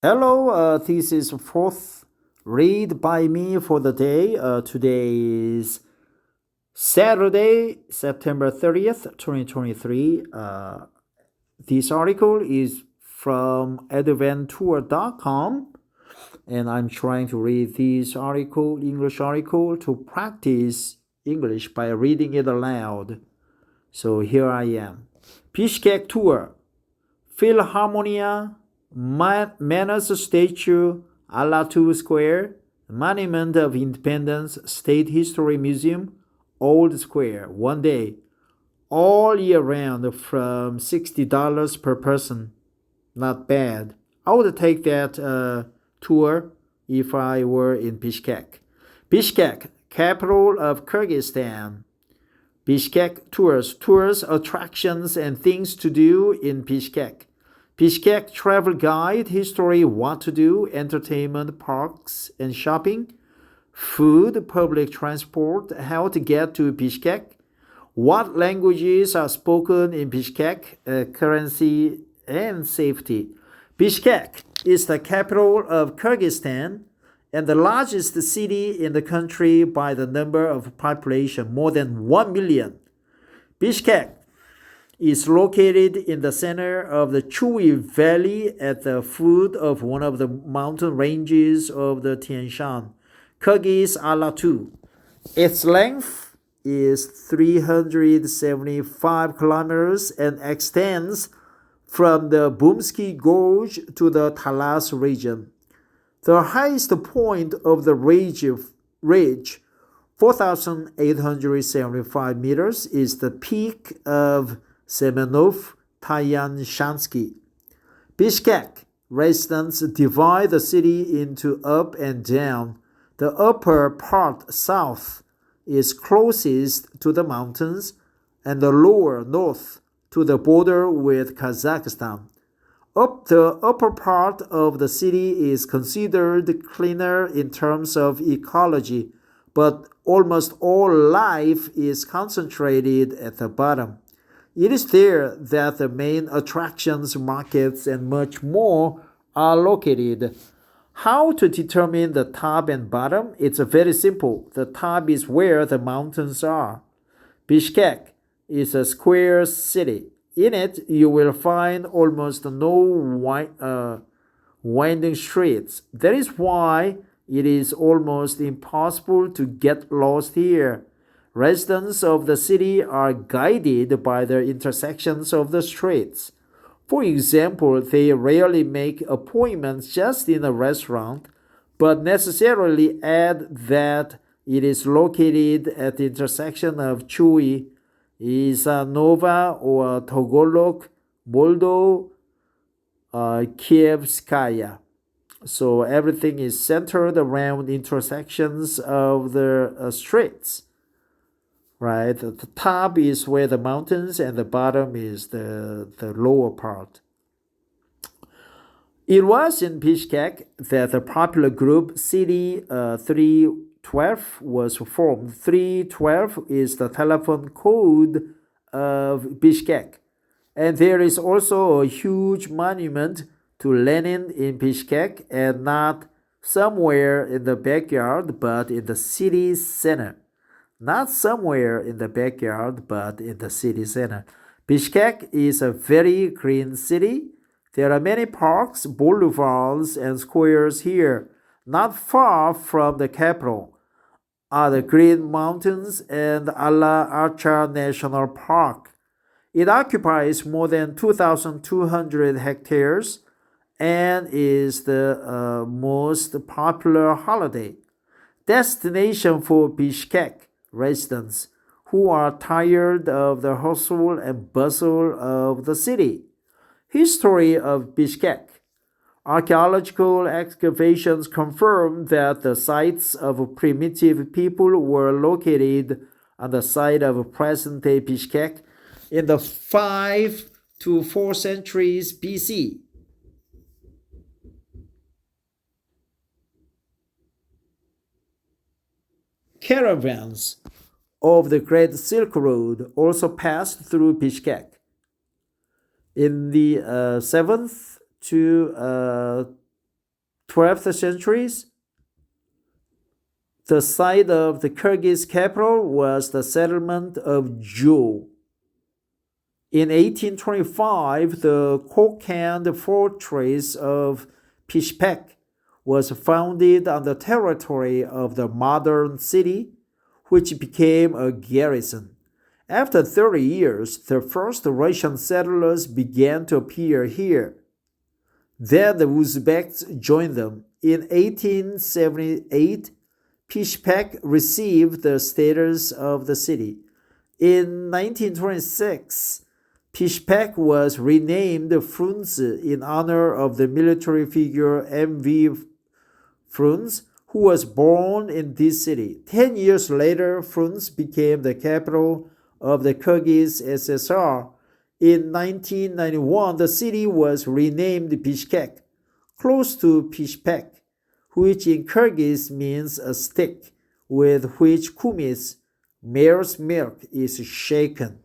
Hello, this is fourth read by me for the day. Today is Saturday, September 30th, 2023. This article is from adventure.com, and I'm trying to read this article, English article, to practice English by reading it aloud. So here I am. Bishkek tour. Philharmonia, Manners Statue, Alatu Square, Monument of Independence, State History Museum, Old Square, one day, all year round from $60 per person. Not bad. I would take that tour if I were in Bishkek. Bishkek, capital of Kyrgyzstan. Bishkek tours, attractions, and things to do in Bishkek. Bishkek travel guide, history, what to do, entertainment, parks, and shopping, food, public transport, how to get to Bishkek, what languages are spoken in Bishkek, currency, and safety. Bishkek is the capital of Kyrgyzstan and the largest city in the country by the number of population, more than 1 million. Bishkek is located in the center of the Chui Valley at the foot of one of the mountain ranges of the Tian Shan, Kyrgyz Alatu. Its length is 375 kilometers and extends from the Bumsky Gorge to the Talas region. The highest point of the ridge, 4,875 meters, is the peak of Semenov Tayanshansky. Bishkek residents divide the city into up and down. The upper part, south, is closest to the mountains, and the lower, north, to the border with Kazakhstan. The upper part of the city is considered cleaner in terms of ecology, but almost all life is concentrated at the bottom. It is there that the main attractions, markets, and much more are located. How to determine the top and bottom? It's very simple. The top is where the mountains are. Bishkek is a square city. In it, you will find almost no winding streets. That is why it is almost impossible to get lost here. Residents of the city are guided by the intersections of the streets. For example, they rarely make appointments just in a restaurant, but necessarily add that it is located at the intersection of Chui, Isanova, or Togolok, Moldo, Kievskaya. So everything is centered around intersections of the streets. Right, the top is where the mountains and the bottom is the lower part. It was in Bishkek that the popular group City 312 was formed. 312 is the telephone code of Bishkek. And there is also a huge monument to Lenin in Bishkek, and not somewhere in the backyard, but in the city center. Not somewhere in the backyard, but in the city center. Bishkek is a very green city. There are many parks, boulevards, and squares here. Not far from the capital are the Green Mountains and Ala Archa National Park. It occupies more than 2,200 hectares and is the most popular holiday destination for Bishkek residents who are tired of the hustle and bustle of the city. History of Bishkek. Archaeological excavations confirm that the sites of primitive people were located on the site of present-day Bishkek in the 5 to 4 centuries BC. Caravans of the Great Silk Road also passed through Bishkek. In the 7th to 12th centuries. The site of the Kyrgyz capital was the settlement of Jew. In 1825, the Kokand fortress of Bishkek was founded on the territory of the modern city, which became a garrison. After 30 years, the first Russian settlers began to appear here. Then the Uzbeks joined them. In 1878, Bishkek received the status of the city. In 1926, Bishkek was renamed Frunze in honor of the military figure M.V. Frunze, who was born in this city. 10 years later, Frunze became the capital of the Kyrgyz SSR. In 1991, the city was renamed Bishkek, close to Bishkek, which in Kyrgyz means a stick with which kumis, mare's milk, is shaken.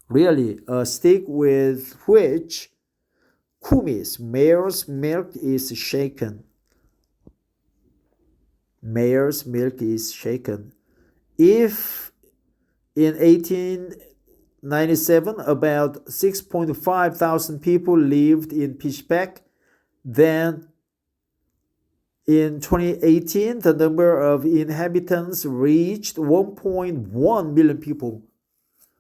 Really, a stick with which kumis, mare's milk, is shaken. Mare's milk is shaken. If in 1897 about 6.5 thousand people lived in Bishkek, then in 2018 the number of inhabitants reached 1.1 million people.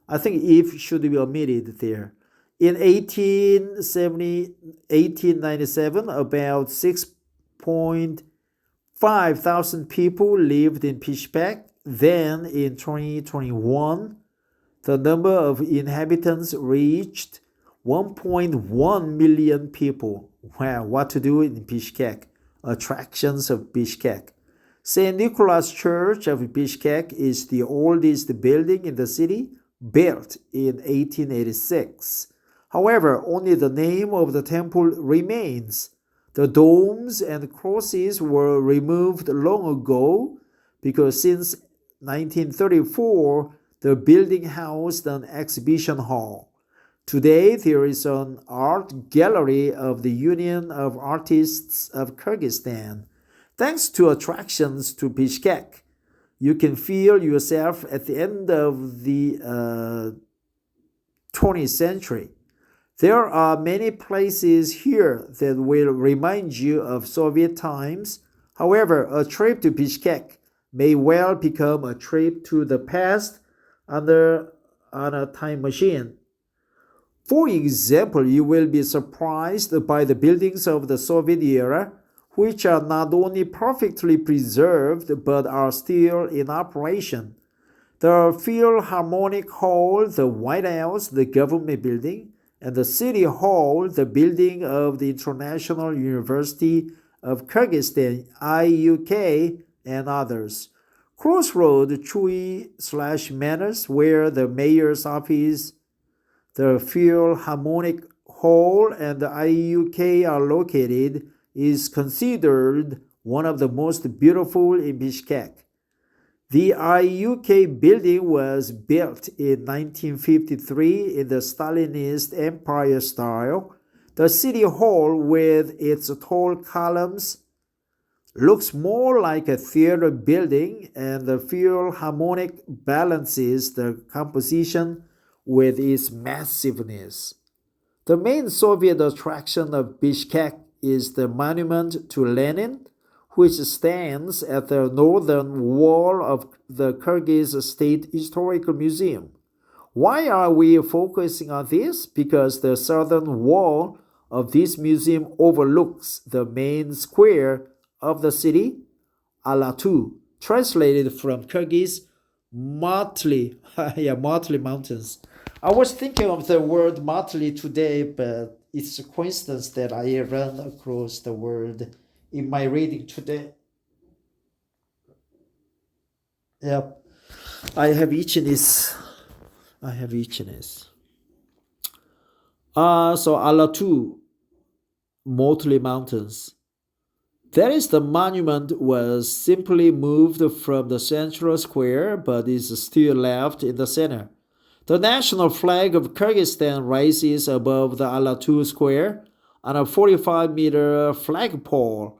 I think if should be omitted there. In 1897, about 6.5 thousand people lived in Bishkek. Then in 2021, the number of inhabitants reached 1.1 million people. Wow, what to do in Bishkek? Attractions of Bishkek. St. Nicholas Church of Bishkek is the oldest building in the city, built in 1886. However, only the name of the temple remains. The domes and crosses were removed long ago because since 1934, the building housed an exhibition hall. Today, there is an art gallery of the Union of Artists of Kyrgyzstan. Thanks to attractions to Bishkek, you can feel yourself at the end of the 20th century. There are many places here that will remind you of Soviet times. However, a trip to Bishkek may well become a trip to the past on a time machine. For example, you will be surprised by the buildings of the Soviet era, which are not only perfectly preserved but are still in operation. The Philharmonic Hall, the White House, the government building, and the City Hall, the building of the International University of Kyrgyzstan, IUK, and others. Crossroad Chui/Manors, where the mayor's office, the Philharmonic Hall, and the IUK are located, is considered one of the most beautiful in Bishkek. The IUK building was built in 1953 in the Stalinist Empire style. The City Hall, with its tall columns, looks more like a theater building, and the Philharmonic balances the composition with its massiveness. The main Soviet attraction of Bishkek is the monument to Lenin, which stands at the northern wall of the Kyrgyz State Historical Museum. Why are we focusing on this? Because the southern wall of this museum overlooks the main square of the city, Alatu, translated from Kyrgyz, Matli, Matli Mountains. I was thinking of the word Matli today, but it's a coincidence that I ran across the word in my reading today. Yep, I have eaten this. So Alatu, Matli Mountains. That is, the monument was simply moved from the central square, but is still left in the center. The national flag of Kyrgyzstan rises above the Alatu square. on a 45-meter flagpole.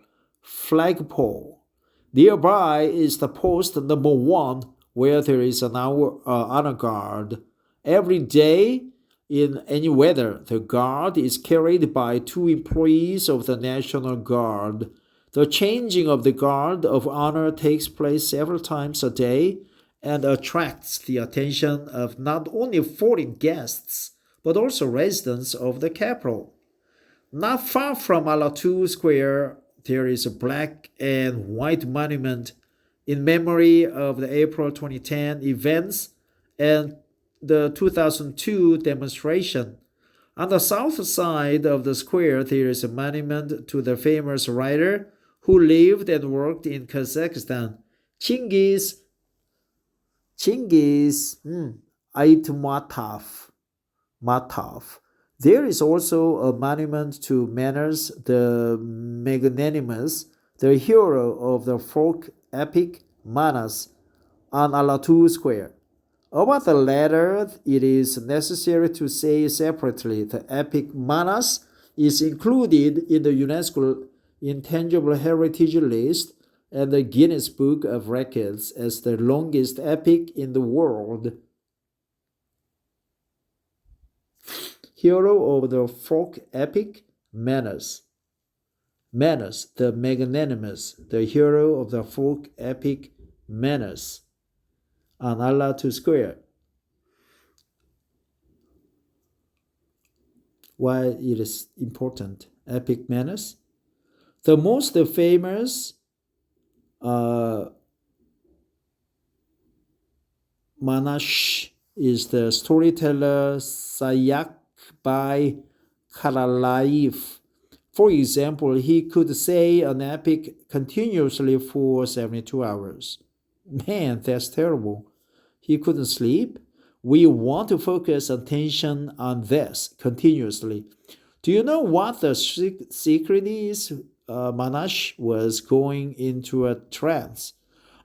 Nearby is the post number 1, where there is an honor guard. Every day, in any weather, the guard is carried by 2 employees of the National Guard. The changing of the guard of honor takes place several times a day and attracts the attention of not only foreign guests, but also residents of the capital. Not far from Alatu Square, there is a black and white monument in memory of the April 2010 events and the 2002 demonstration. On the south side of the square, there is a monument to the famous writer who lived and worked in Kyrgyzstan, Chingiz Aitmatov. There is also a monument to Manners the Magnanimous, the hero of the folk epic Manas, on Alatu Square. About the latter, it is necessary to say separately the epic Manas is included in the UNESCO Intangible Heritage List and the Guinness Book of Records as the longest epic in the world. Hero of the folk epic, Manners the Magnanimous, the hero of the folk epic, Manners, on Alatu Square. Why it is important? Epic Manners. The most famous Manash is the storyteller Sayak by Karalayev. For example, he could say an epic continuously for 72 hours. Man, that's terrible. He couldn't sleep. We want to focus attention on this continuously. Do you know what the secret is? Manash was going into a trance.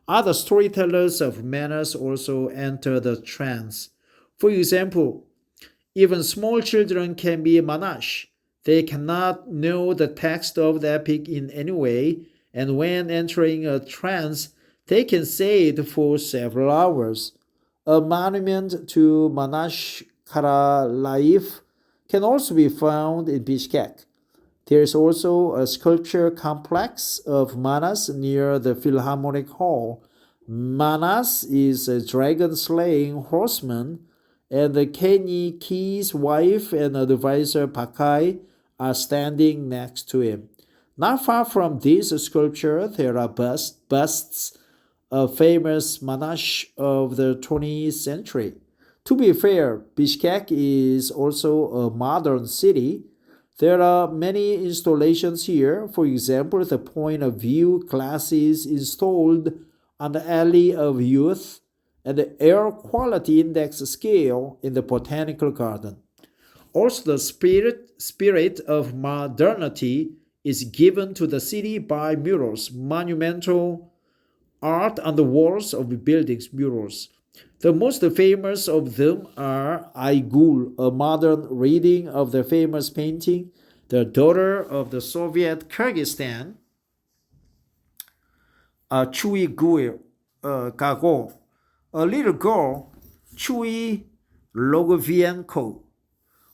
Other storytellers of Manners also enter the trance. For example, even small children can be Manash. They cannot know the text of the epic in any way, and when entering a trance, they can say it for several hours. A monument to Manash Karalayev can also be found in Bishkek. There is also a sculpture complex of Manas near the Philharmonic Hall. Manas is a dragon-slaying horseman, and the Kenny Key's wife and advisor Pakai are standing next to him. Not far from this sculpture, there are busts of famous Manash of the 20th century. To be fair, Bishkek is also a modern city. There are many installations here. For example, the point of view glasses installed on the Alley of Youth and the air quality index scale in the botanical garden. Also, the spirit of modernity is given to the city by murals, monumental art on the walls of buildings, murals. The most famous of them are Aigul, a modern reading of the famous painting, The Daughter of the Soviet Kyrgyzstan, Chui Gago, a little girl, Chui Logovienko,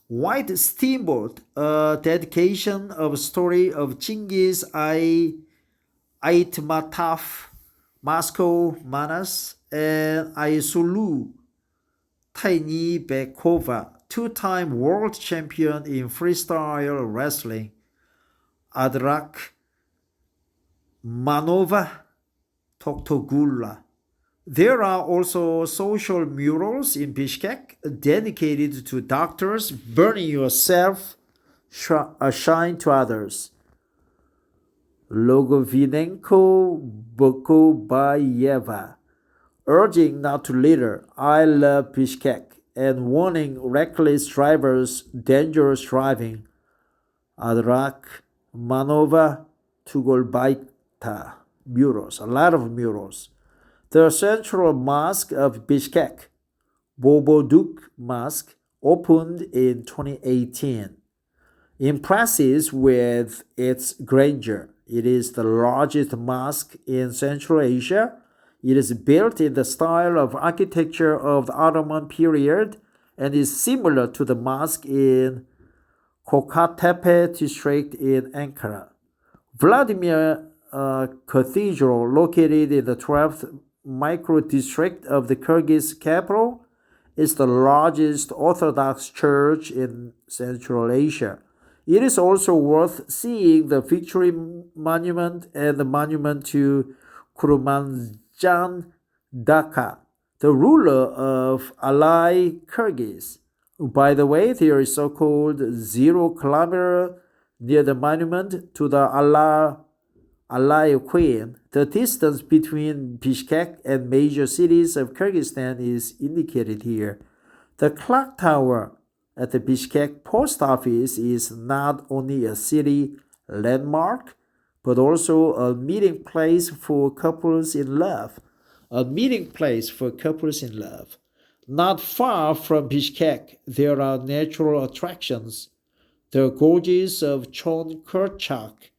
White Steamboat, a dedication of a story of Chingiz Aitmatov, Moscow Manas, and Aisulu Tainibekova, two-time world champion in freestyle wrestling, Adrak Manova Toktogula. There are also social murals in Bishkek dedicated to doctors, burning yourself, shine to others. Logovinenko Bokobayeva, urging not to litter, I love Bishkek, and warning reckless drivers, dangerous driving. Adrak Manova Tugolbaita, murals, a lot of murals. The central mosque of Bishkek, Boboduk Mosque, opened in 2018. impresses with its grandeur. It is the largest mosque in Central Asia. It is built in the style of architecture of the Ottoman period and is similar to the mosque in Koktepe district in Ankara. Vladimir Cathedral, located in the 12th micro-district of the Kyrgyz capital, is the largest Orthodox church in Central Asia. It is also worth seeing the Victory Monument and the monument to Kurmanjan Daka, the ruler of Alai Kyrgyz. By the way, there is so-called 0 kilometer near the monument to the Alai Queen. The distance between Bishkek and major cities of Kyrgyzstan is indicated here. The clock tower at the Bishkek post office is not only a city landmark, but also a meeting place for couples in love. A meeting place for couples in love. Not far from Bishkek, there are natural attractions. The gorges of Chonkerchak,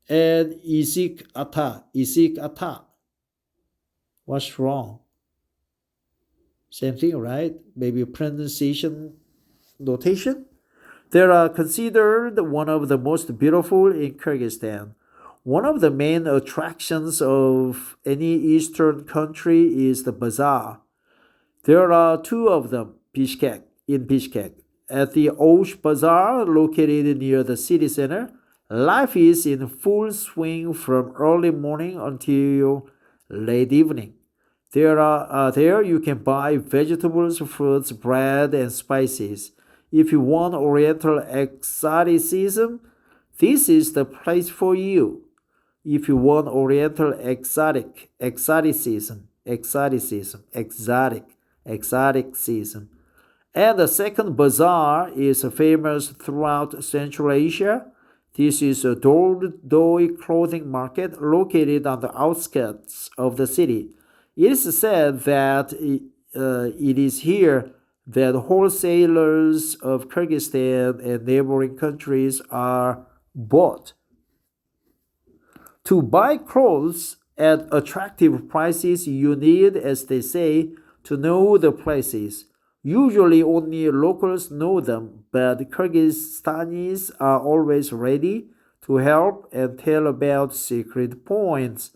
and Isik Ata. What's wrong? Same thing, right? Maybe pronunciation notation. They are considered one of the most beautiful in Kyrgyzstan. One of the main attractions of any Eastern country is the bazaar. There are two of them in Bishkek. At the Osh Bazaar, located near the city center, life is in full swing from early morning until late evening. There you can buy vegetables, fruits, bread, and spices. If you want Oriental exoticism, this is the place for you. If you want Oriental exoticism. And the second bazaar is famous throughout Central Asia. This is a Doi clothing market located on the outskirts of the city. It is said that it is here that wholesalers of Kyrgyzstan and neighboring countries are bought. To buy clothes at attractive prices, you need, as they say, to know the places. Usually only locals know them, but Kyrgyzstanis are always ready to help and tell about secret points.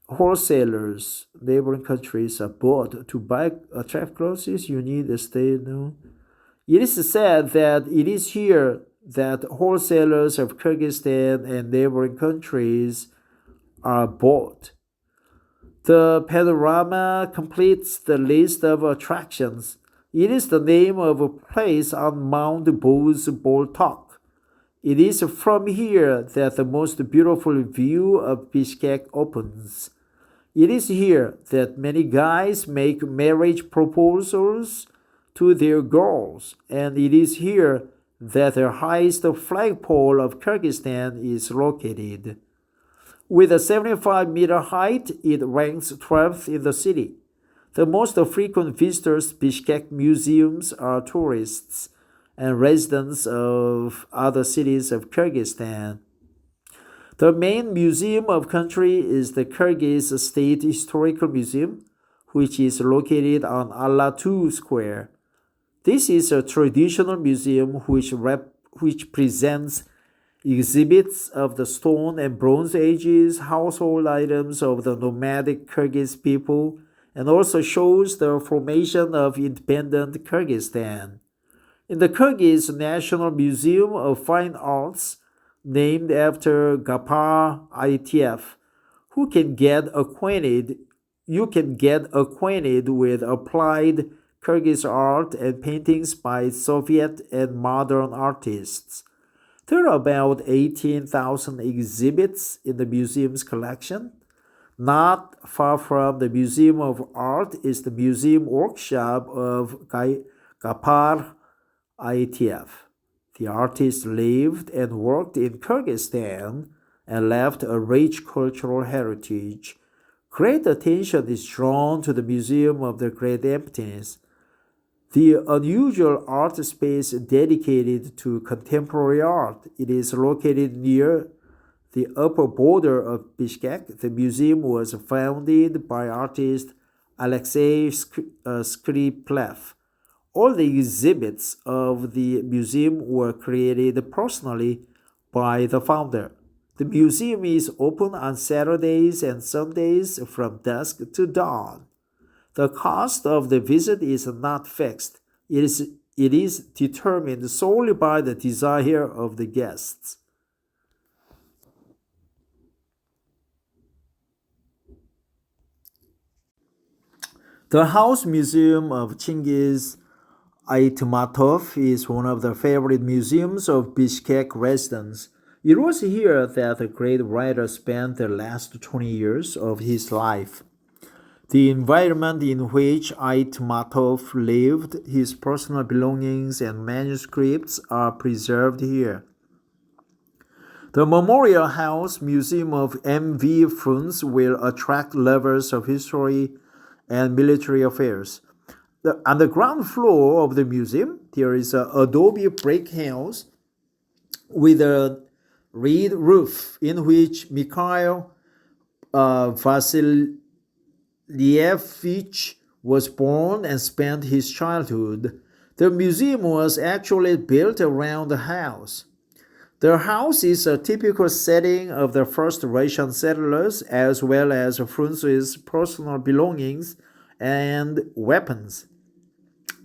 Wholesalers, neighboring countries are bought. To buy attractive clothes, you need to stay known. It is said that it is here that wholesalers of Kyrgyzstan and neighboring countries are bought. The panorama completes the list of attractions. It is the name of a place on Mount Bozboltok. It is from here that the most beautiful view of Bishkek opens. It is here that many guys make marriage proposals to their girls, and it is here that the highest flagpole of Kyrgyzstan is located. With a 75-meter height, it ranks 12th in the city. The most frequent visitors to Bishkek museums are tourists and residents of other cities of Kyrgyzstan. The main museum of country is the Kyrgyz State Historical Museum, which is located on Alatu Square. This is a traditional museum which presents exhibits of the Stone and Bronze Ages, household items of the nomadic Kyrgyz people, and also shows the formation of independent Kyrgyzstan. In the Kyrgyz National Museum of Fine Arts, named after Gapar Aitiev, you can get acquainted with applied Kyrgyz art and paintings by Soviet and modern artists. There are about 18,000 exhibits in the museum's collection. Not far from the Museum of Art is the museum workshop of Gapar Aitiev. The artist lived and worked in Kyrgyzstan and left a rich cultural heritage. Great attention is drawn to the Museum of the Great Emptiness. the unusual art space dedicated to contemporary art. It is located near the upper border of Bishkek. The museum was founded by artist Alexei Skriplev. All the exhibits of the museum were created personally by the founder. The museum is open on Saturdays and Sundays from dusk to dawn. The cost of the visit is not fixed. It is determined solely by the desire of the guests. The House Museum of Chingiz Aytmatov is one of the favorite museums of Bishkek residents. It was here that the great writer spent the last 20 years of his life. The environment in which Aytmatov lived, his personal belongings and manuscripts are preserved here. The Memorial House Museum of M.V. Frunze will attract lovers of history and military affairs. On the ground floor of the museum, there is an adobe brick house with a reed roof in which Mikhail Vasilievich was born and spent his childhood. The museum was actually built around the house. The house is a typical setting of the first Russian settlers, as well as Frunze's personal belongings and weapons.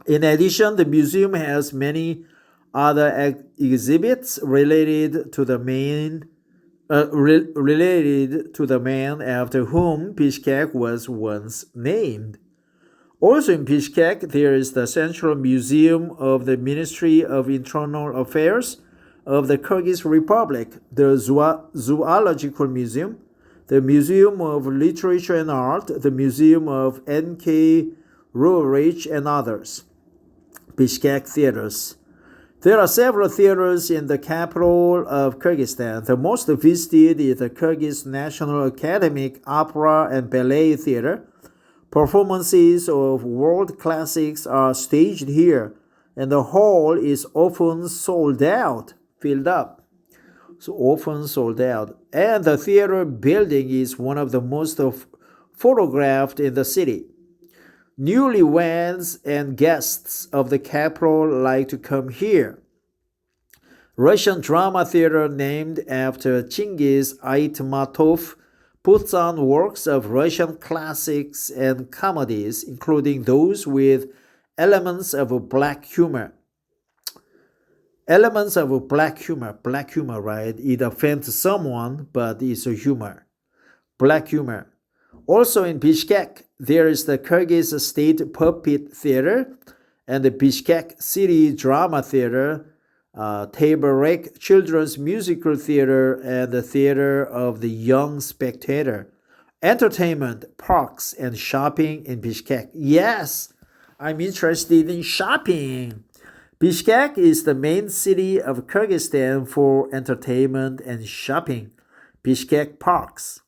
In addition, the museum has many other exhibits related to the man after whom Bishkek was once named. Also in Bishkek, there is the Central Museum of the Ministry of Internal Affairs of the Kyrgyz Republic, the Zoological Museum, the Museum of Literature and Art, the Museum of N.K. Roerich, and others. Bishkek theaters. There are several theaters in the capital of Kyrgyzstan. The most visited is the Kyrgyz National Academic Opera and Ballet Theater. Performances of world classics are staged here, and the hall is often sold out, filled up. So often sold out. And the theater building is one of the most photographed in the city. Newlyweds and guests of the capital like to come here. Russian drama theater named after Chingiz Aytmatov puts on works of Russian classics and comedies, including those with elements of black humor. Elements of black humor, right? It offends someone, but it's a humor. Black humor. Also in Bishkek, there is the Kyrgyz State Puppet Theater and the Bishkek City Drama Theater, Tabarek Children's Musical Theater, and the Theater of the Young Spectator. Entertainment, parks, and shopping in Bishkek. Yes, I'm interested in shopping. Bishkek is the main city of Kyrgyzstan for entertainment and shopping. Bishkek Parks.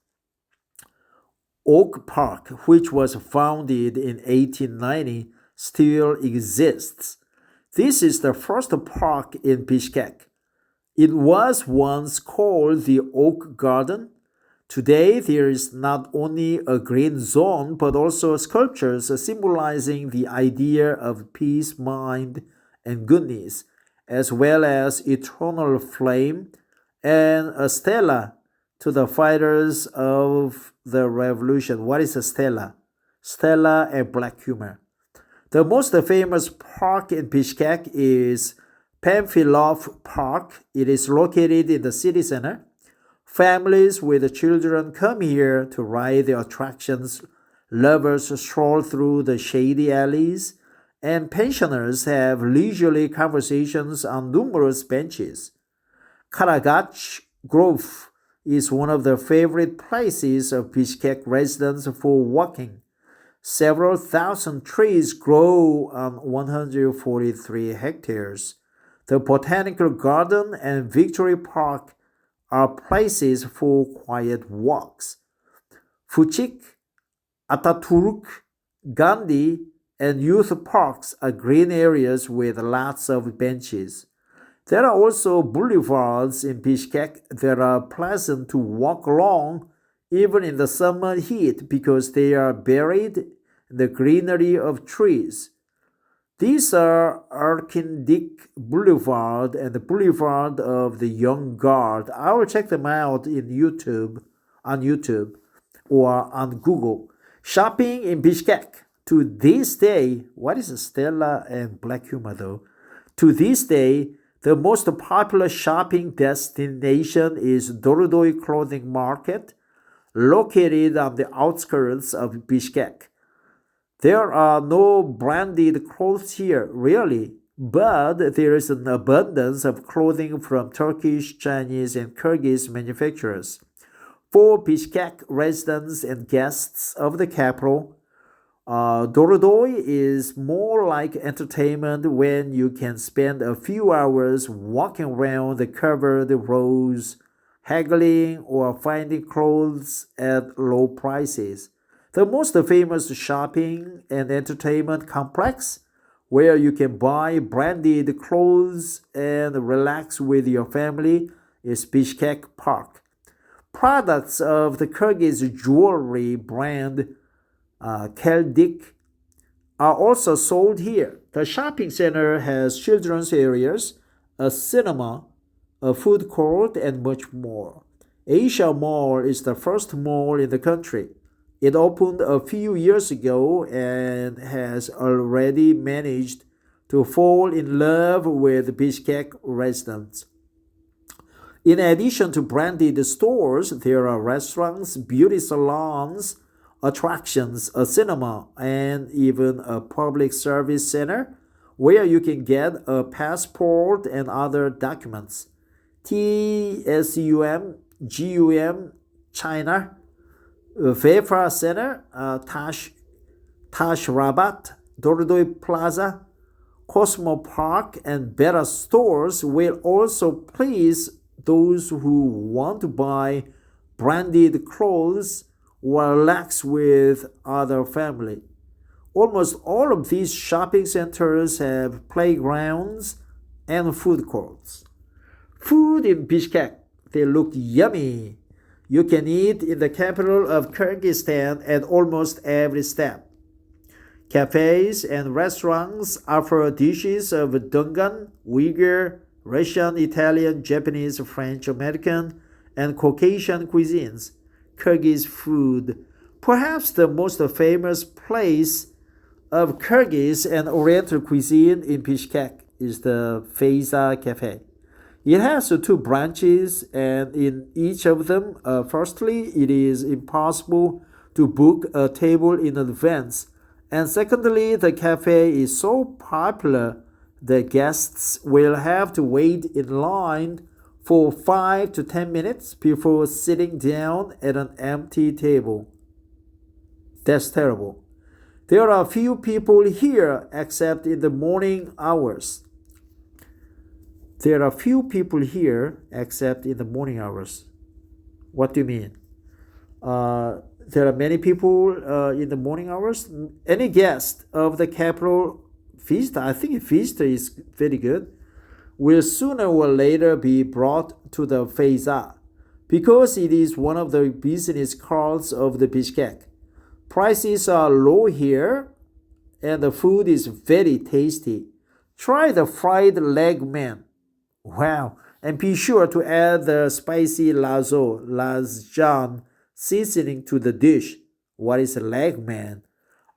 Oak Park, which was founded in 1890, still exists. This is the first park in Bishkek. It was once called the Oak Garden. Today, there is not only a green zone, but also sculptures symbolizing the idea of peace, mind, and goodness, as well as eternal flame and a stela to the fighters of the revolution. What is a stela? Stela and black humor. The most famous park in Bishkek is Pamphilov Park. It is located in the city center. Families with children come here to ride the attractions. Lovers stroll through the shady alleys, and pensioners have leisurely conversations on numerous benches. Karagach Grove is one of the favorite places of Bishkek residents for walking. Several thousand trees grow on 143 hectares. The Botanical Garden and Victory Park are places for quiet walks. Fuchik, Ataturk, Gandhi, and youth parks are green areas with lots of benches. There are also boulevards in Bishkek that are pleasant to walk along even in the summer heat because they are buried in the greenery of trees. These are Arkindik Boulevard and the Boulevard of the Young Guard. I will check them out on YouTube or on Google. Shopping in Bishkek. To this day, what is Stella and Black Humor though? To this day, the most popular shopping destination is Dordoy Clothing Market, located on the outskirts of Bishkek. There are no branded clothes here, really, but there is an abundance of clothing from Turkish, Chinese, and Kyrgyz manufacturers. For Bishkek residents and guests of the capital, Dorodoy is more like entertainment when you can spend a few hours walking around the covered roads, haggling or finding clothes at low prices. The most famous shopping and entertainment complex where you can buy branded clothes and relax with your family is Bishkek Park. Products of the Kyrgyz jewelry brand Keldik are also sold here. The shopping center has children's areas, a cinema, a food court, and much more. Asia Mall is the first mall in the country. It opened a few years ago and has already managed to fall in love with Bishkek residents. In addition to branded stores, there are restaurants, beauty salons, attractions, a cinema, and even a public service center where you can get a passport and other documents. TSUM, GUM, China, Vefa Center, Tash Rabat, Dordoy Plaza, Cosmo Park, and Beta stores will also please those who want to buy branded clothes or relax with other family. Almost all of these shopping centers have playgrounds and food courts. Food in Bishkek, they look yummy. You can eat in the capital of Kyrgyzstan at almost every step. Cafes and restaurants offer dishes of Dungan, Uyghur, Russian, Italian, Japanese, French, American, and Caucasian cuisines. Kyrgyz food. Perhaps the most famous place of Kyrgyz and Oriental cuisine in Bishkek is the Feyza Cafe. It has two branches, and in each of them, firstly, it is impossible to book a table in advance, and secondly, the cafe is so popular that guests will have to wait in line for 5 to 10 minutes before sitting down at an empty table. That's terrible. There are few people here except in the morning hours. There are few people here except in the morning hours. What do you mean? There are many people in the morning hours. Any guest of the capital Vista, I think Vista is very good, will sooner or later be brought to the Feyza because it is one of the business cards of the Bishkek. Prices are low here and the food is very tasty. Try the fried leg man. Wow, and be sure to add the spicy lazjan seasoning to the dish. What is a leg man?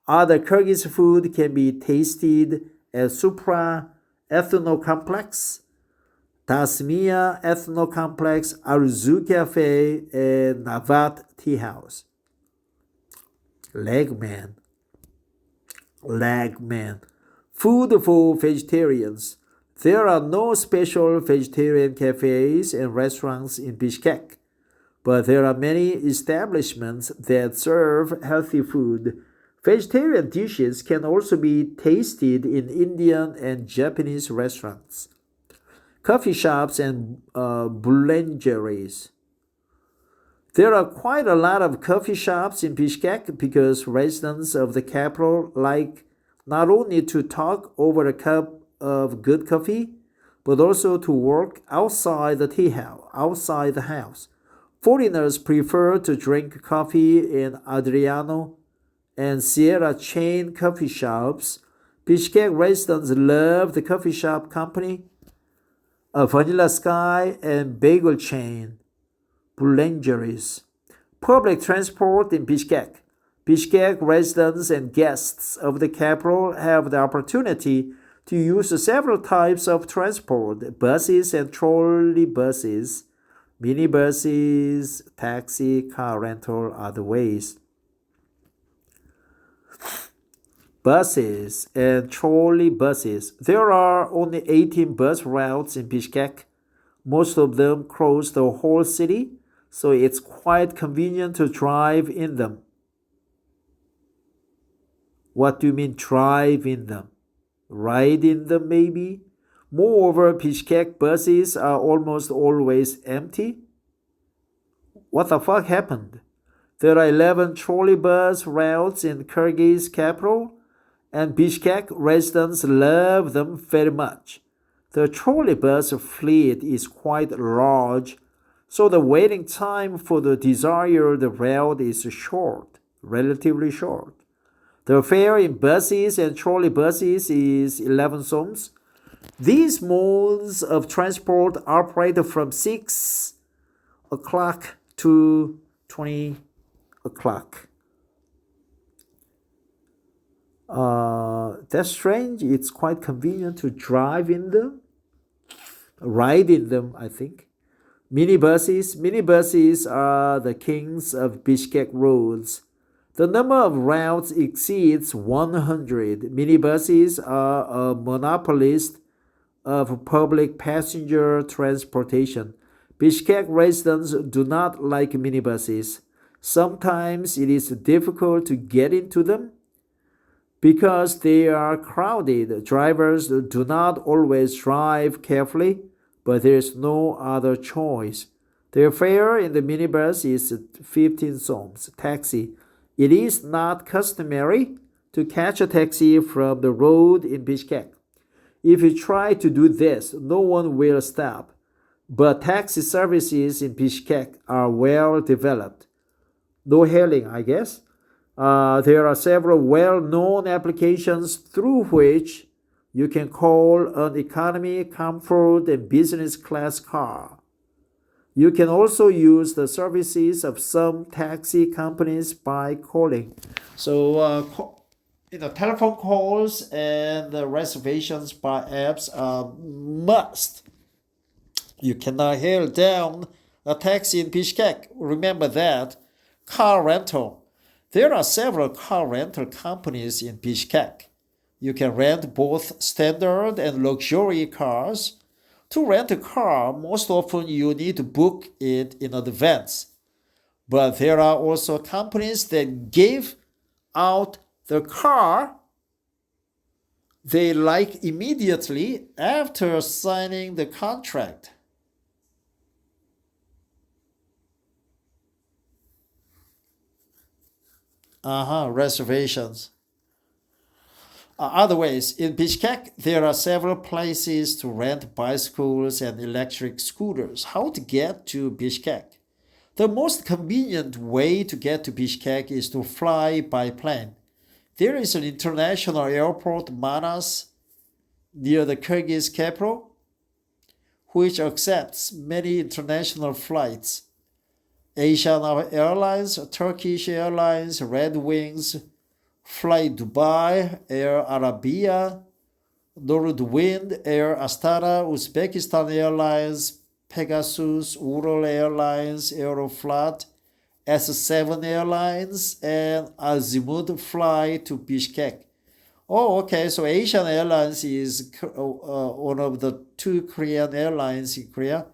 Other Kyrgyz food can be tasted at Supra Ethno Complex, Tasmia Ethno Complex, Arzu Cafe, and Navat Tea House. Leg man. Food for vegetarians. There are no special vegetarian cafes and restaurants in Bishkek, but there are many establishments that serve healthy food. Vegetarian dishes can also be tasted in Indian and Japanese restaurants, coffee shops, and boulangeries. There are quite a lot of coffee shops in Bishkek because residents of the capital like not only to talk over a cup of good coffee, but also to work outside outside the house. Foreigners prefer to drink coffee in Adriano and Sierra chain coffee shops. Bishkek residents love the coffee shop company, a Vanilla Sky and bagel chain, Boulangeries. Public transport in Bishkek. Bishkek residents and guests of the capital have the opportunity to use several types of transport: buses and trolley buses, minibuses, taxi, car rental are the ways. Buses and trolley buses. There are only 18 bus routes in Bishkek. Most of them cross the whole city, so it's quite convenient to drive in them. What do you mean drive in them? Ride in them, maybe? Moreover, Bishkek buses are almost always empty. What the fuck happened? There are 11 trolley bus routes in Kyrgyz capital, and Bishkek residents love them very much. The trolley bus fleet is quite large, so the waiting time for the desired route is short, relatively short. The fare in buses and trolley buses is 11 soms. These modes of transport operate from 6 o'clock to 20 o'clock. That's strange. It's quite convenient to drive in them, ride in them, I think. Minibuses are the kings of Bishkek roads. The number of routes exceeds 100. Minibuses are a monopolist of public passenger transportation. Bishkek residents do not like minibuses. Sometimes it is difficult to get into them because they are crowded. Drivers do not always drive carefully, but there is no other choice. Their fare in the minibus is 15 soms. Taxi. It is not customary to catch a taxi from the road in Bishkek. If you try to do this, no one will stop. But taxi services in Bishkek are well developed. No hailing, I guess. There are several well-known applications through which you can call an economy, comfort, and business class car. You can also use the services of some taxi companies by calling. So, telephone calls and the reservations by apps are must. You cannot hail down a taxi in Bishkek. Remember that. Car rental. There are several car rental companies in Bishkek. You can rent both standard and luxury cars. To rent a car, most often you need to book it in advance. But there are also companies that give out the car they like immediately after signing the contract. Reservations. Other ways, in Bishkek, there are several places to rent bicycles and electric scooters. How to get to Bishkek? The most convenient way to get to Bishkek is to fly by plane. There is an international airport, Manas, near the Kyrgyz capital, which accepts many international flights. Asian Airlines, Turkish Airlines, Red Wings, Fly Dubai, Air Arabia, Nordwind, Air Astana, Uzbekistan Airlines, Pegasus, Ural Airlines, Aeroflot, S7 Airlines, and Azimut fly to Bishkek. Oh, okay. So Asian Airlines is one of the two Korean airlines in Korea,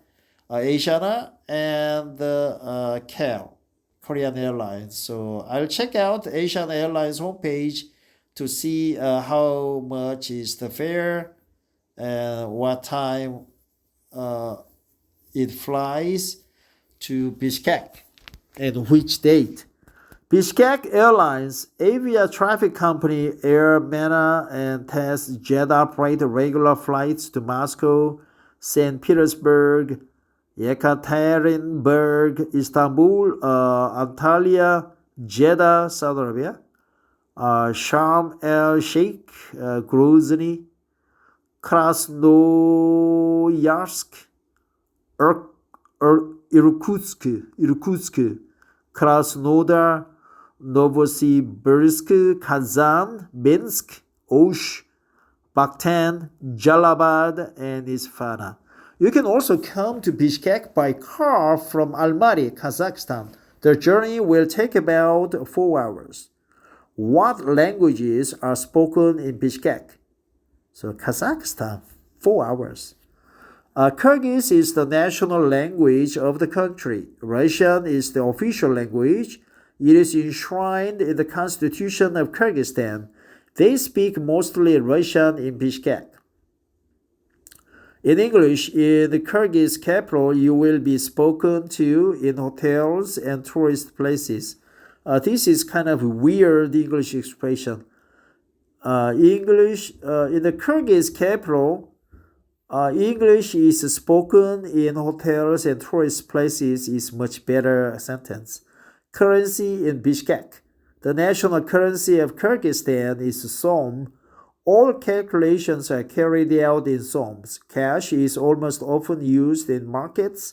Asiana and KAL. Korean Airlines. So I'll check out Asian Airlines homepage to see how much is the fare and what time it flies to Bishkek and which date. Bishkek Airlines, Avia traffic company Air Mena and TAS Jet operate regular flights to Moscow, St. Petersburg, Yekaterinburg, Istanbul, Antalya, Jeddah, Saudi Arabia, Sharm el Sheikh, Grozny, Krasnoyarsk, Irkutsk, Krasnodar, Novosibirsk, Kazan, Minsk, Osh, Bakhtan, Jalabad, and Isfahan. You can also come to Bishkek by car from Almaty, Kazakhstan. The journey will take about 4 hours. What languages are spoken in Bishkek? So Kazakhstan, 4 hours. Kyrgyz is the national language of the country. Russian is the official language. It is enshrined in the constitution of Kyrgyzstan. They speak mostly Russian in Bishkek. In English, in the Kyrgyz capital, you will be spoken to in hotels and tourist places. This is kind of a weird English expression. In the Kyrgyz capital, English is spoken in hotels and tourist places is much better sentence. Currency in Bishkek. The national currency of Kyrgyzstan is som. All calculations are carried out in soms. Cash is almost often used in markets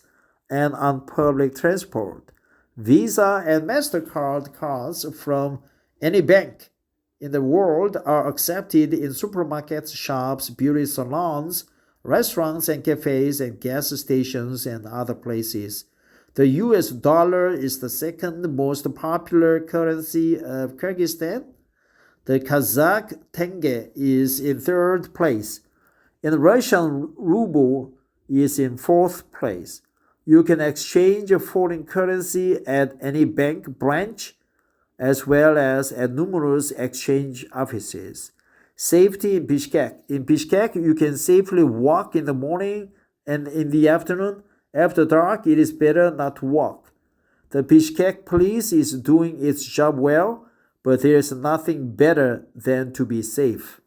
and on public transport. Visa and MasterCard cards from any bank in the world are accepted in supermarkets, shops, beauty salons, restaurants and cafes and gas stations and other places. The US dollar is the second most popular currency of Kyrgyzstan. The Kazakh tenge is in third place, and Russian ruble is in fourth place. You can exchange foreign currency at any bank branch as well as at numerous exchange offices. Safety in Bishkek. In Bishkek, you can safely walk in the morning and in the afternoon. After dark, it is better not to walk. The Bishkek police is doing its job well, but there is nothing better than to be safe.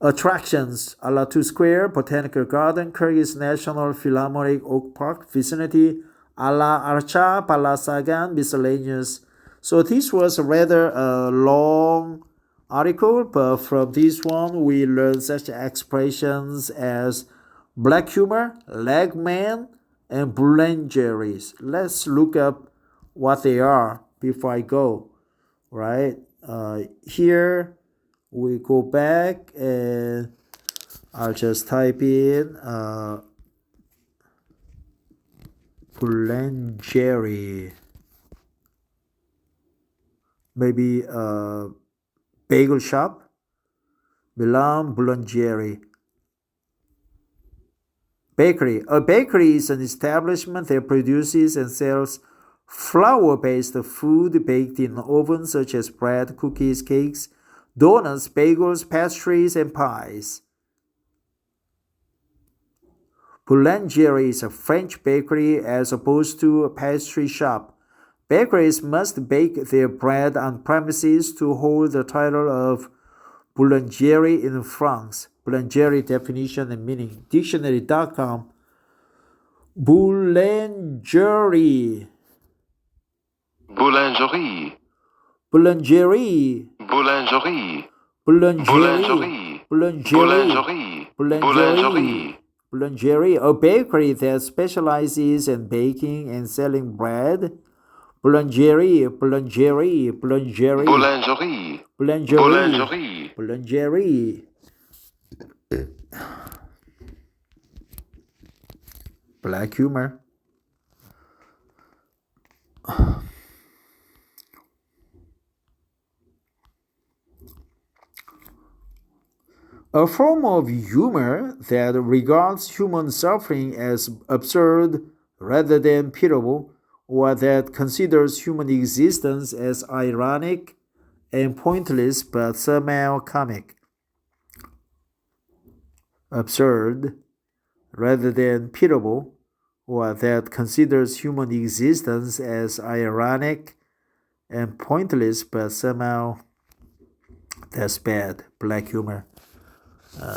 Attractions: Alatu Square, Botanical Garden, Kyrgyz National Philharmonic Oak Park vicinity, Ala Archa, Palasagan, miscellaneous. So this was rather a long article, but from this one we learned such expressions as black humor, leg man, and boulangeries. Let's look up what they are before I go. Right? Here we go back and I'll just type in boulangerie. Maybe a bagel shop. Milan boulangerie. Bakery. A bakery is an establishment that produces and sells flour-based food baked in ovens such as bread, cookies, cakes, donuts, bagels, pastries, and pies. Boulangerie is a French bakery as opposed to a pastry shop. Bakeries must bake their bread on premises to hold the title of boulangerie in France. Boulangerie definition and meaning. Dictionary.com. Boulangerie. Boulangerie. Boulangerie. Boulangerie. Boulangerie. Boulangerie. Boulangerie. Boulangerie. A bakery that specializes in baking and selling bread. Boulangerie. Boulangerie. Boulangerie. Boulangerie. Boulangerie. Boulangerie. Boulangerie. Black humor. A form of humor that regards human suffering as absurd rather than pitiable, or that considers human existence as ironic and pointless but somehow comic. Absurd rather than pitiable, or that considers human existence as ironic and pointless, but somehow that's bad. Black humor.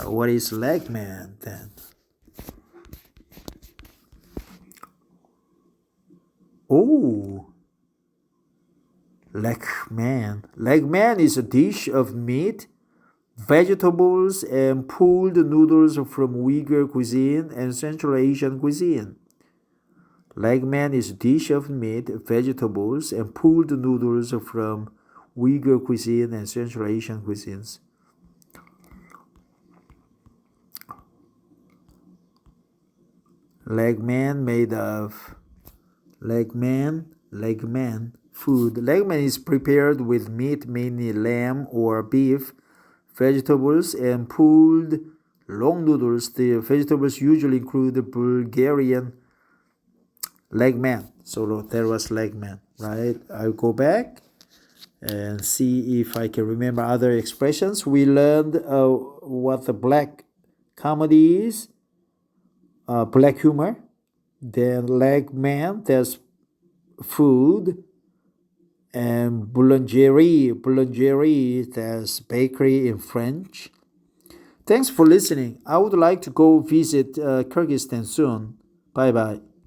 What is leg man then? Oh, leg man. Leg man is a dish of meat, vegetables, and pulled noodles from Uyghur cuisine and Central Asian cuisine. Leg man is a dish of meat, vegetables, and pulled noodles from Uyghur cuisine and Central Asian cuisines. Leg man made of leg man food. Leg man is prepared with meat, mainly lamb or beef, vegetables, and pulled long noodles. The vegetables usually include Bulgarian leg man. So there was leg man, right? I'll go back and see if I can remember other expressions. We learned what the black comedy is, black humor. Then leg man, there's food. And boulangerie, there's bakery in French. Thanks for listening. I would like to go visit Kyrgyzstan soon. Bye bye.